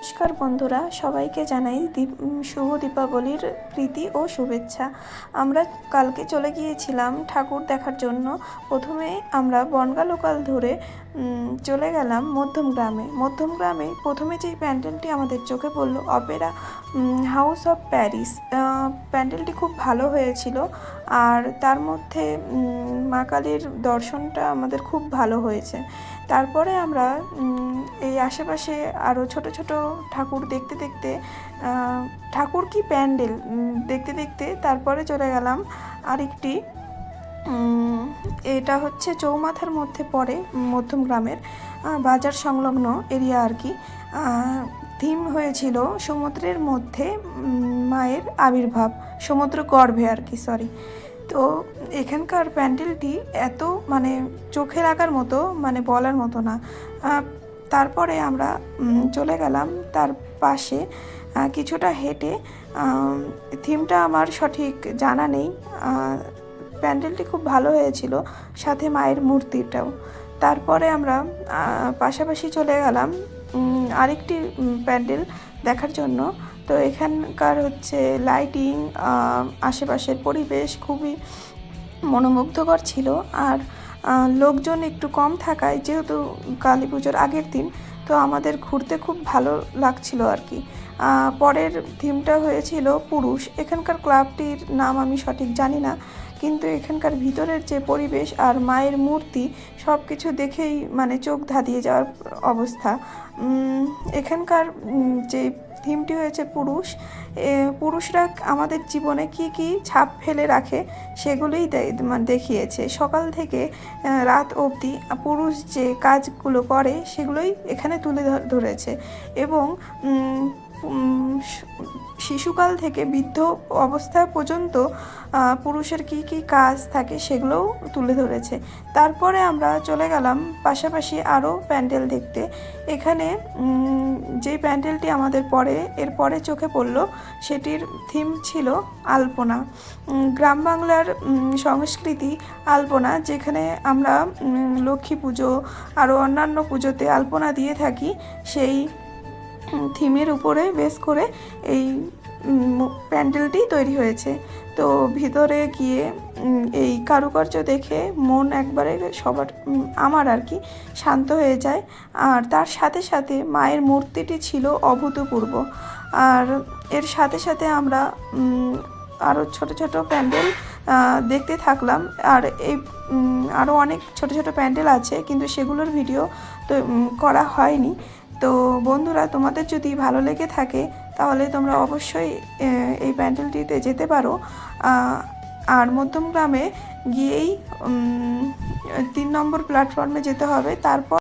নমস্কার বন্ধুরা, সবাইকে জানাই শুভ দীপাবলির প্রীতি ও শুভেচ্ছা। আমরা কালকে চলে গিয়েছিলাম ঠাকুর দেখার জন্য। প্রথমে আমরা বনগাঁ লোকাল ধরে চলে গেলাম মধ্যমগ্রামে প্রথমে যেই প্যান্ডেলটি আমাদের চোখে পড়লো, অপেরা হাউস অফ প্যারিস। প্যান্ডেলটি খুব ভালো হয়েছিল, আর তার মধ্যে মা কালীর দর্শনটা আমাদের খুব ভালো হয়েছে। তারপরে আমরা এই আশেপাশে আরও ছোট ছোট ঠাকুর দেখতে দেখতে ঠাকুর কি প্যান্ডেল দেখতে দেখতে তারপরে চলে গেলাম আরেকটি, এটা হচ্ছে চৌমাথার মধ্যে পড়ে, মধ্যমগ্রামের বাজার সংলগ্ন এরিয়া আর কি। থিম হয়েছিল সমুদ্রের মধ্যে মায়ের আবির্ভাব, সমুদ্র গর্ভে আর কি, তো এখানকার প্যান্ডেলটি এত মানে চোখে লাগার মতো, মানে বলার মতো না। তারপরে আমরা চলে গেলাম তার পাশে কিছুটা হেঁটে। থিমটা আমার সঠিক জানা নেই। প্যান্ডেলটি খুব ভালো হয়েছিল, সাথে মায়ের মূর্তিটাও। তারপরে আমরা পাশাপাশি চলে গেলাম আরেকটি প্যান্ডেল দেখার জন্য। তো এখানকার হচ্ছে লাইটিং, আশেপাশের পরিবেশ খুবই মনোমুগ্ধকর ছিল। আর লোকজন একটু কম থাকায়, যেহেতু কালী পুজোর আগের দিন, তো আমাদের ঘুরতে খুব ভালো লাগছিল আর কি। পরের থিমটা হয়েছিল পুরুষ। এখানকার ক্লাবটির নাম আমি সঠিক জানি না, কিন্তু এখানকার ভিতরের যে পরিবেশ আর মায়ের মূর্তি সব কিছু দেখেই মানে চোখ ধাঁধিয়ে যাওয়ার অবস্থা। এখানকার যে থিমটি হয়েছে পুরুষ, পুরুষরা আমাদের জীবনে কি কি ছাপ ফেলে রাখে সেগুলোই মানে দেখিয়েছে। সকাল থেকে রাত অবধি পুরুষ যে কাজগুলো করে সেগুলোই এখানে তুলে ধরেছে, এবং শিশুকাল থেকে বৃদ্ধ অবস্থা পর্যন্ত পুরুষের কি কি কাজ থাকে সেগুলোও তুলে ধরেছে। তারপরে আমরা চলে গেলাম পাশাপাশি আরও প্যান্ডেল দেখতে। এখানে যেই প্যান্ডেলটি আমাদের এরপরে চোখে পড়লো, সেটির থিম ছিল আলপনা, গ্রাম বাংলার সংস্কৃতি আলপনা, যেখানে আমরা লক্ষ্মী পুজো আরও অন্যান্য পুজোতে আলপনা দিয়ে থাকি। সেই থিমের উপরে বেস করে এই প্যান্ডেলটি তৈরি হয়েছে। তো ভিতরে গিয়ে এই কারুকার্য দেখে মন একবারে আমার আর কি শান্ত হয়ে যায়। আর তার সাথে সাথে মায়ের মূর্তিটি ছিল অভূতপূর্ব। আর এর সাথে সাথে আমরা আরও ছোট ছোট প্যান্ডেল দেখতে থাকলাম। আর এই আরও অনেক ছোট ছোট প্যান্ডেল আছে, কিন্তু সেগুলোর ভিডিও তো করা হয়নি। তো বন্ধুরা, তোমাদের যদি ভালো লেগে থাকে তাহলে তোমরা অবশ্যই এই প্যান্ডেলটিতে যেতে পারো। আর মধ্যমগ্রামে গিয়েই 3 নম্বর প্ল্যাটফর্মে যেতে হবে। তারপর